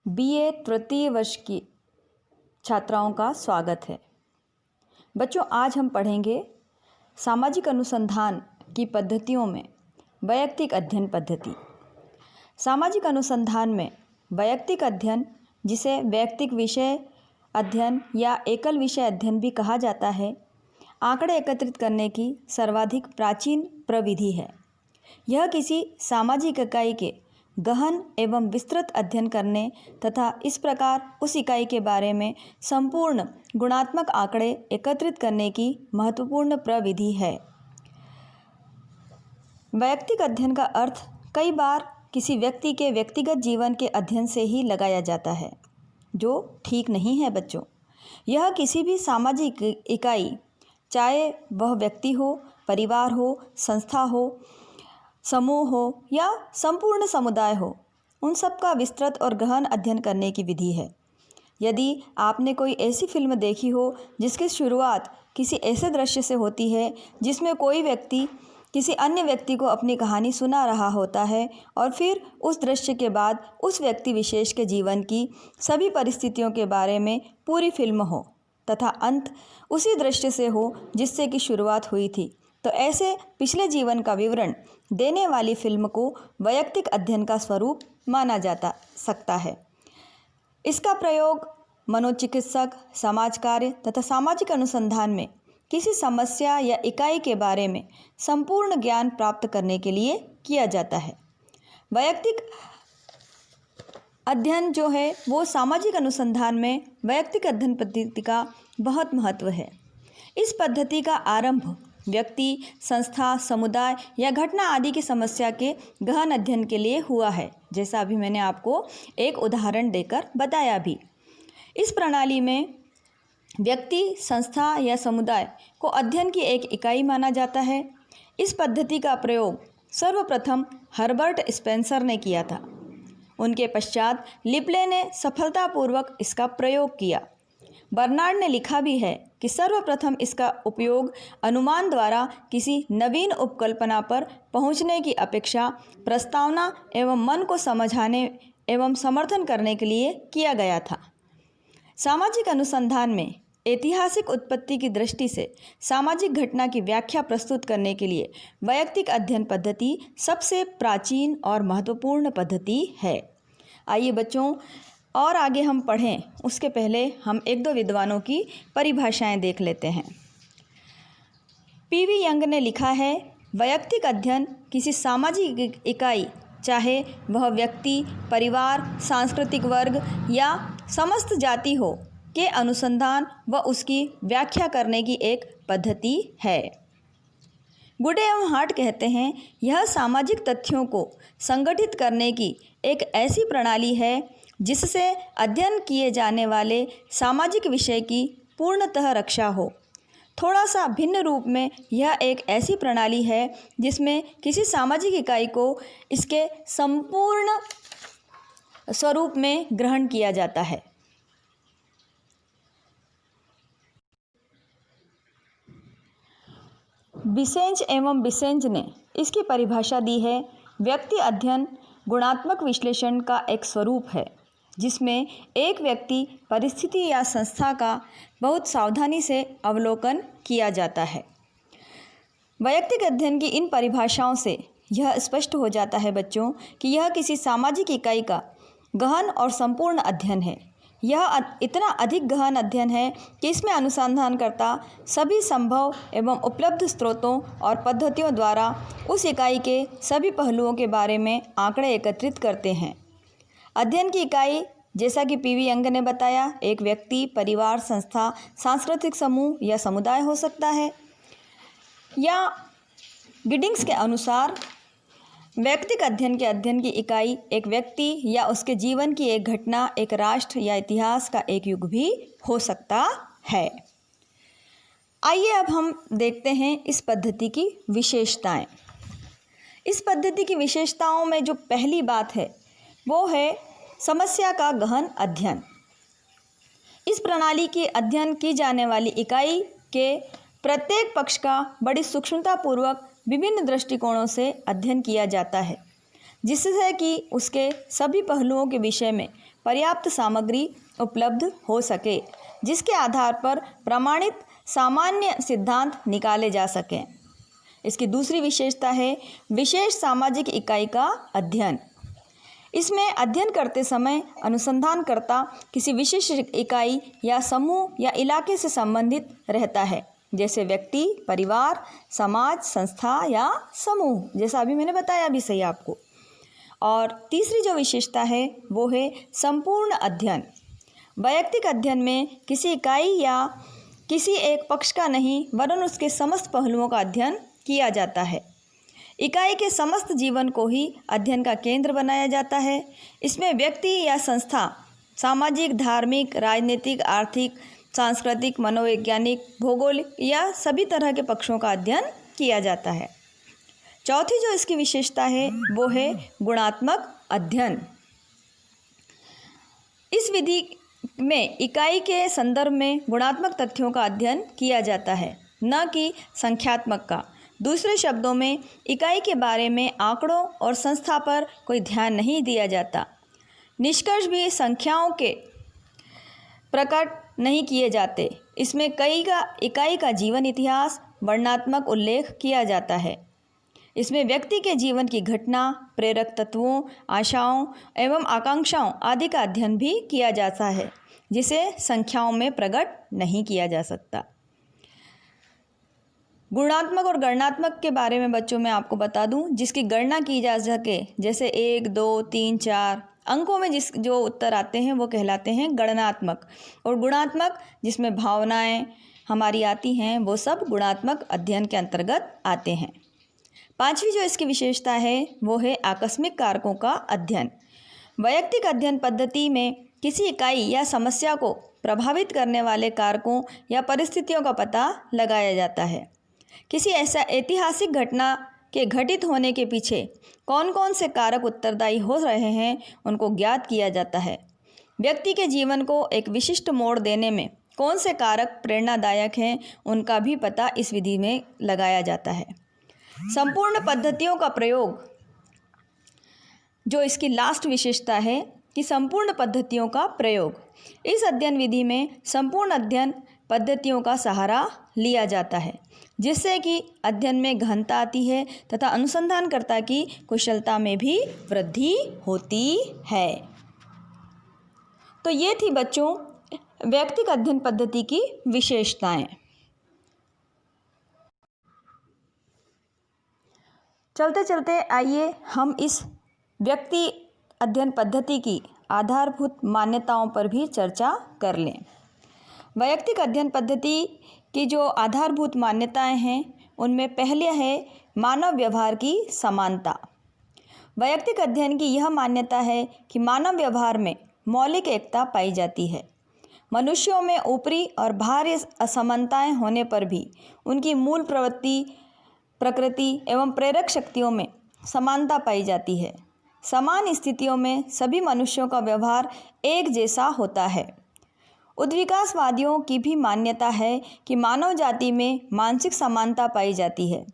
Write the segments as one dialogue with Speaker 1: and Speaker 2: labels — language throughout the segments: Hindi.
Speaker 1: बीए तृतीय वर्ष की छात्राओं का स्वागत है। बच्चों, आज हम पढ़ेंगे सामाजिक अनुसंधान की पद्धतियों में वैयक्तिक अध्ययन पद्धति। सामाजिक अनुसंधान में वैयक्तिक अध्ययन, जिसे वैयक्तिक विषय अध्ययन या एकल विषय अध्ययन भी कहा जाता है, आंकड़े एकत्रित करने की सर्वाधिक प्राचीन प्रविधि है। यह किसी सामाजिक इकाई के गहन एवं विस्तृत अध्ययन करने तथा इस प्रकार उस इकाई के बारे में संपूर्ण गुणात्मक आंकड़े एकत्रित करने की महत्वपूर्ण प्रविधि है। वैयक्तिक अध्ययन का अर्थ कई बार किसी व्यक्ति के व्यक्तिगत जीवन के अध्ययन से ही लगाया जाता है, जो ठीक नहीं है बच्चों। यह किसी भी सामाजिक इकाई, चाहे वह व्यक्ति हो, परिवार हो, संस्था हो, समूह हो या संपूर्ण समुदाय हो, उन सब का विस्तृत और गहन अध्ययन करने की विधि है। यदि आपने कोई ऐसी फिल्म देखी हो जिसकी शुरुआत किसी ऐसे दृश्य से होती है जिसमें कोई व्यक्ति किसी अन्य व्यक्ति को अपनी कहानी सुना रहा होता है और फिर उस दृश्य के बाद उस व्यक्ति विशेष के जीवन की सभी परिस्थितियों के बारे में पूरी फिल्म हो तथा अंत उसी दृश्य से हो जिससे कि शुरुआत हुई थी, तो ऐसे पिछले जीवन का विवरण देने वाली फिल्म को वैयक्तिक अध्ययन का स्वरूप माना जा सकता है। इसका प्रयोग मनोचिकित्सक, समाज कार्य तथा सामाजिक अनुसंधान में किसी समस्या या इकाई के बारे में संपूर्ण ज्ञान प्राप्त करने के लिए किया जाता है। वैयक्तिक अध्ययन जो है वो सामाजिक अनुसंधान में वैयक्तिक अध्ययन पद्धति का बहुत महत्व है। इस पद्धति का आरंभ व्यक्ति, संस्था, समुदाय या घटना आदि की समस्या के गहन अध्ययन के लिए हुआ है, जैसा अभी मैंने आपको एक उदाहरण देकर बताया भी। इस प्रणाली में व्यक्ति, संस्था या समुदाय को अध्ययन की एक इकाई माना जाता है। इस पद्धति का प्रयोग सर्वप्रथम हर्बर्ट स्पेंसर ने किया था। उनके पश्चात लिपले ने सफलतापूर्वक इसका प्रयोग किया। बर्नार्ड ने लिखा भी है कि सर्वप्रथम इसका उपयोग अनुमान द्वारा किसी नवीन उपकल्पना पर पहुंचने की अपेक्षा प्रस्तावना एवं मन को समझाने एवं समर्थन करने के लिए किया गया था। सामाजिक अनुसंधान में ऐतिहासिक उत्पत्ति की दृष्टि से सामाजिक घटना की व्याख्या प्रस्तुत करने के लिए वैयक्तिक अध्ययन पद्धति सबसे प्राचीन और महत्वपूर्ण पद्धति है। आइए बच्चों, और आगे हम पढ़ें उसके पहले हम एक दो विद्वानों की परिभाषाएं देख लेते हैं। पीवी यंग ने लिखा है, वैयक्तिक अध्ययन किसी सामाजिक इकाई, चाहे वह व्यक्ति, परिवार, सांस्कृतिक वर्ग या समस्त जाति हो, के अनुसंधान व उसकी व्याख्या करने की एक पद्धति है। गुडे एवं हार्ट कहते हैं, यह सामाजिक तथ्यों को संगठित करने की एक ऐसी प्रणाली है जिससे अध्ययन किए जाने वाले सामाजिक विषय की पूर्णतः रक्षा हो। थोड़ा सा भिन्न रूप में यह एक ऐसी प्रणाली है जिसमें किसी सामाजिक इकाई को इसके संपूर्ण स्वरूप में ग्रहण किया जाता है। बिसेंज एवं बिसेंज ने इसकी परिभाषा दी है, व्यक्ति अध्ययन गुणात्मक विश्लेषण का एक स्वरूप है जिसमें एक व्यक्ति, परिस्थिति या संस्था का बहुत सावधानी से अवलोकन किया जाता है। वैयक्तिक अध्ययन की इन परिभाषाओं से यह स्पष्ट हो जाता है बच्चों कि यह किसी सामाजिक इकाई का गहन और संपूर्ण अध्ययन है। यह इतना अधिक गहन अध्ययन है कि इसमें अनुसंधानकर्ता सभी संभव एवं उपलब्ध स्रोतों और पद्धतियों द्वारा उस इकाई के सभी पहलुओं के बारे में आंकड़े एकत्रित करते हैं। अध्ययन की इकाई, जैसा कि पीवी यंग ने बताया, एक व्यक्ति, परिवार, संस्था, सांस्कृतिक समूह या समुदाय हो सकता है, या गिडिंग्स के अनुसार वैयक्तिक अध्ययन की इकाई एक व्यक्ति या उसके जीवन की एक घटना, एक राष्ट्र या इतिहास का एक युग भी हो सकता है। आइए अब हम देखते हैं इस पद्धति की विशेषताएं। इस पद्धति की विशेषताओं में जो पहली बात है वो है समस्या का गहन अध्ययन। इस प्रणाली की अध्ययन की जाने वाली इकाई के प्रत्येक पक्ष का बड़ी सूक्ष्मतापूर्वक विभिन्न दृष्टिकोणों से अध्ययन किया जाता है जिससे कि उसके सभी पहलुओं के विषय में पर्याप्त सामग्री उपलब्ध हो सके, जिसके आधार पर प्रमाणित सामान्य सिद्धांत निकाले जा सकें। इसकी दूसरी विशेषता है विशेष सामाजिक इकाई का अध्ययन। इसमें अध्ययन करते समय अनुसंधानकर्ता किसी विशेष इकाई या समूह या इलाके से संबंधित रहता है, जैसे व्यक्ति, परिवार, समाज, संस्था या समूह, जैसा अभी मैंने बताया भी सही आपको। और तीसरी जो विशेषता है वो है संपूर्ण अध्ययन। वैयक्तिक अध्ययन में किसी इकाई या किसी एक पक्ष का नहीं वरन उसके समस्त पहलुओं का अध्ययन किया जाता है। इकाई के समस्त जीवन को ही अध्ययन का केंद्र बनाया जाता है। इसमें व्यक्ति या संस्था सामाजिक, धार्मिक, राजनीतिक, आर्थिक, सांस्कृतिक, मनोवैज्ञानिक, भौगोलिक या सभी तरह के पक्षों का अध्ययन किया जाता है। चौथी जो इसकी विशेषता है वो है गुणात्मक अध्ययन। इस विधि में इकाई के संदर्भ में गुणात्मक तथ्यों का अध्ययन किया जाता है, न कि संख्यात्मक का। दूसरे शब्दों में इकाई के बारे में आंकड़ों और संस्था पर कोई ध्यान नहीं दिया जाता। निष्कर्ष भी संख्याओं के प्रकट नहीं किए जाते। इसमें इकाई का जीवन इतिहास, वर्णनात्मक उल्लेख किया जाता है। इसमें व्यक्ति के जीवन की घटना, प्रेरक तत्वों, आशाओं एवं आकांक्षाओं आदि का अध्ययन भी किया जाता है, जिसे संख्याओं में प्रकट नहीं किया जा सकता। गुणात्मक और गणनात्मक के बारे में बच्चों मैं आपको बता दूं, जिसकी गणना की जा सके, जैसे 1, 2, 3, 4 अंकों में जो उत्तर आते हैं वो कहलाते हैं गणनात्मक। और गुणात्मक जिसमें भावनाएं हमारी आती हैं वो सब गुणात्मक अध्ययन के अंतर्गत आते हैं। पांचवी जो इसकी विशेषता है वो है आकस्मिक कारकों का अध्ययन। वैयक्तिक अध्ययन पद्धति में किसी इकाई या समस्या को प्रभावित करने वाले कारकों या परिस्थितियों का पता लगाया जाता है। किसी ऐसा ऐतिहासिक घटना के घटित होने के पीछे कौन कौन से कारक उत्तरदायी हो रहे हैं उनको ज्ञात किया जाता है। व्यक्ति के जीवन को एक विशिष्ट मोड़ देने में कौन से कारक प्रेरणादायक हैं उनका भी पता इस विधि में लगाया जाता है। संपूर्ण पद्धतियों का प्रयोग, जो इसकी लास्ट विशेषता है कि संपूर्ण पद्धतियों का प्रयोग, इस अध्ययन विधि में संपूर्ण अध्ययन पद्धतियों का सहारा लिया जाता है, जिससे कि अध्ययन में गहनता आती है तथा अनुसंधानकर्ता की कुशलता में भी वृद्धि होती है। तो ये थी बच्चों वैयक्तिक अध्ययन पद्धति की विशेषताएं। चलते चलते आइए हम इस व्यक्ति अध्ययन पद्धति की आधारभूत मान्यताओं पर भी चर्चा कर लें। वैयक्तिक अध्ययन पद्धति की जो आधारभूत मान्यताएं हैं उनमें पहले है मानव व्यवहार की समानता। वैयक्तिक अध्ययन की यह मान्यता है कि मानव व्यवहार में मौलिक एकता पाई जाती है। मनुष्यों में ऊपरी और बाहरी असमानताएं होने पर भी उनकी मूल प्रवृत्ति, प्रकृति एवं प्रेरक शक्तियों में समानता पाई जाती है। समान स्थितियों में सभी मनुष्यों का व्यवहार एक जैसा होता है। उद्विकासवादियों की भी मान्यता है कि मानव जाति में मानसिक समानता पाई जाती है।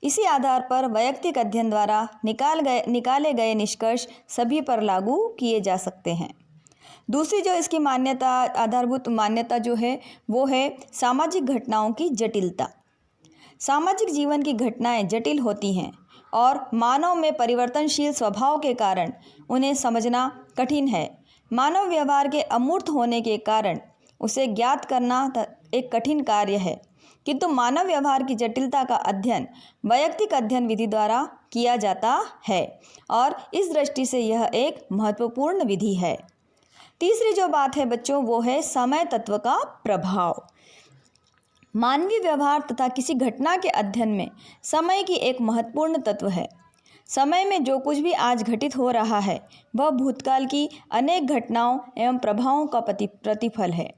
Speaker 1: इसी आधार पर वैयक्तिक अध्ययन द्वारा निकाले गए निष्कर्ष सभी पर लागू किए जा सकते हैं। दूसरी जो इसकी मान्यता, आधारभूत मान्यता जो है वो है सामाजिक घटनाओं की जटिलता। सामाजिक जीवन की घटनाएं जटिल होती हैं और मानव में परिवर्तनशील स्वभाव के कारण उन्हें समझना कठिन है। मानव व्यवहार के अमूर्त होने के कारण उसे ज्ञात करना एक कठिन कार्य है, किंतु मानव व्यवहार की जटिलता का अध्ययन वैयक्तिक अध्ययन विधि द्वारा किया जाता है और इस दृष्टि से यह एक महत्वपूर्ण विधि है। तीसरी जो बात है बच्चों वो है समय तत्व का प्रभाव। मानवीय व्यवहार तथा किसी घटना के अध्ययन में समय की एक महत्वपूर्ण तत्व है। समय में जो कुछ भी आज घटित हो रहा है वह भूतकाल की अनेक घटनाओं एवं प्रभावों का प्रतिफल है।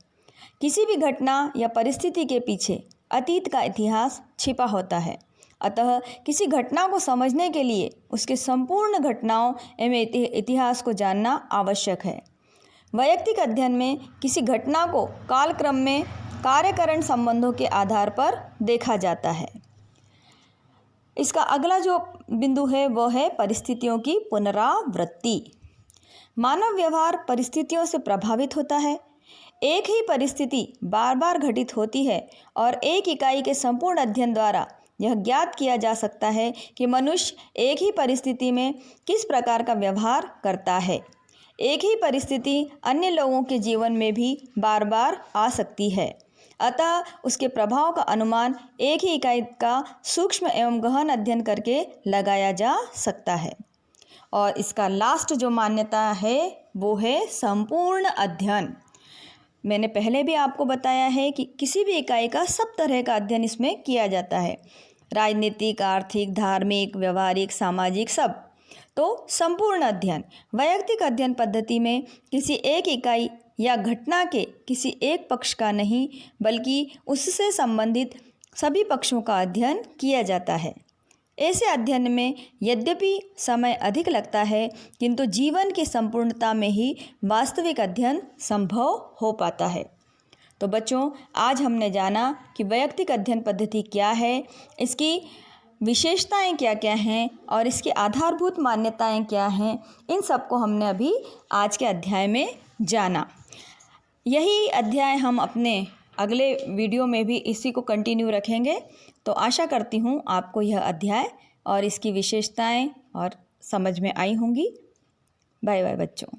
Speaker 1: किसी भी घटना या परिस्थिति के पीछे अतीत का इतिहास छिपा होता है। अतः किसी घटना को समझने के लिए उसके संपूर्ण घटनाओं एवं इतिहास को जानना आवश्यक है। वैयक्तिक अध्ययन में किसी घटना को कालक्रम में कार्यकरण संबंधों के आधार पर देखा जाता है। इसका अगला जो बिंदु है वो है परिस्थितियों की पुनरावृत्ति। मानव व्यवहार परिस्थितियों से प्रभावित होता है। एक ही परिस्थिति बार बार घटित होती है और एक इकाई के संपूर्ण अध्ययन द्वारा यह ज्ञात किया जा सकता है कि मनुष्य एक ही परिस्थिति में किस प्रकार का व्यवहार करता है। एक ही परिस्थिति अन्य लोगों के जीवन में भी बार बार आ सकती है, अतः उसके प्रभाव का अनुमान एक ही इकाई का सूक्ष्म एवं गहन अध्ययन करके लगाया जा सकता है। और इसका लास्ट जो मान्यता है वो है संपूर्ण अध्ययन। मैंने पहले भी आपको बताया है कि किसी भी इकाई का सब तरह का अध्ययन इसमें किया जाता है, राजनीतिक, आर्थिक, धार्मिक, व्यवहारिक, सामाजिक, सब। तो संपूर्ण अध्ययन वैयक्तिक अध्ययन पद्धति में किसी एक इकाई या घटना के किसी एक पक्ष का नहीं बल्कि उससे संबंधित सभी पक्षों का अध्ययन किया जाता है। ऐसे अध्ययन में यद्यपि समय अधिक लगता है किंतु जीवन की संपूर्णता में ही वास्तविक अध्ययन संभव हो पाता है। तो बच्चों, आज हमने जाना कि वैयक्तिक अध्ययन पद्धति क्या है, इसकी विशेषताएं क्या क्या हैं और इसकी आधारभूत मान्यताएं क्या हैं। इन सब को हमने अभी आज के अध्याय में जाना। यही अध्याय हम अपने अगले वीडियो में भी इसी को कंटिन्यू रखेंगे। तो आशा करती हूँ आपको यह अध्याय और इसकी विशेषताएं और समझ में आई होंगी। बाय बाय बच्चों।